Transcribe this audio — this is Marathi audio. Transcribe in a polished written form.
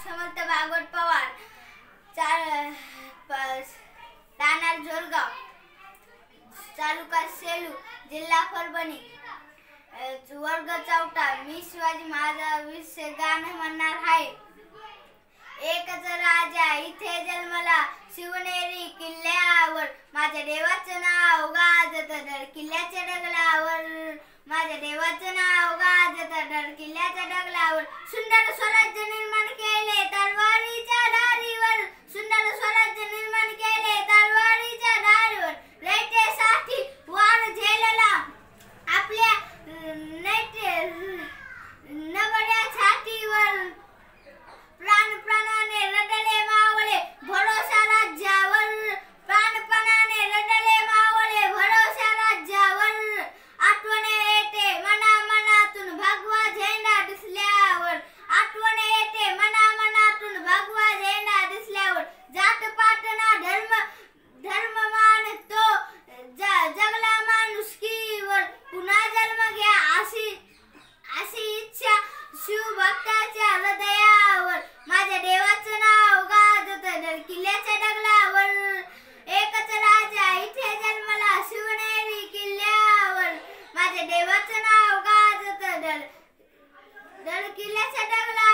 समर्थ भागवत पवार, राहणार जोरगाव, तालुका सेलू, जिल्हा परभणी, वर्ग 4. मी शिवाजी महाराजांविषयी गाणं म्हणणार आहे. एकच राजा इथे जन्मला, शिवनेरी किल्ल्यावर माझ्या देवाचं नाव गाजत दर किल्ल्याच्या डगलावर. माझ्या देवाचं नाव गाजत दर किल्ल्याच्या डगलावर. सुंदर स्वराज्य निर्माण केले तलवारीच्या धारीवर. सुंदर स्वराज्य निर्माण केले तलवारीच्या धारीवर. रयतेसाठी वार झेलला आपल्या नबळ्या छातीवर. प्राणपणाने रडले मावळे भरोसा राज्यावर. प्राणपणाने रडले मावळे भरोसा राज्यावर. आठवण येते मनामनातून भगवा झेंडा दिसल्यावर. आठवण येते मनामनातून भगवा झेंडा दिसल्यावर. जात पात ना धर्म मानतो जगला माणुसकीवर. पुन्हा जन्म घ्या अशी इच्छा शिवभक्ताच्या हृदयावर. माझ्या देवाचं नाव गाजत दर किल्ल्याच्या डगलावर. एकच राजा इथे जन्मला, शिवनेरी किल्ल्यावर. माझ्या देवाचं नाव गाजत दर किल्ल्याच्या डगलावर.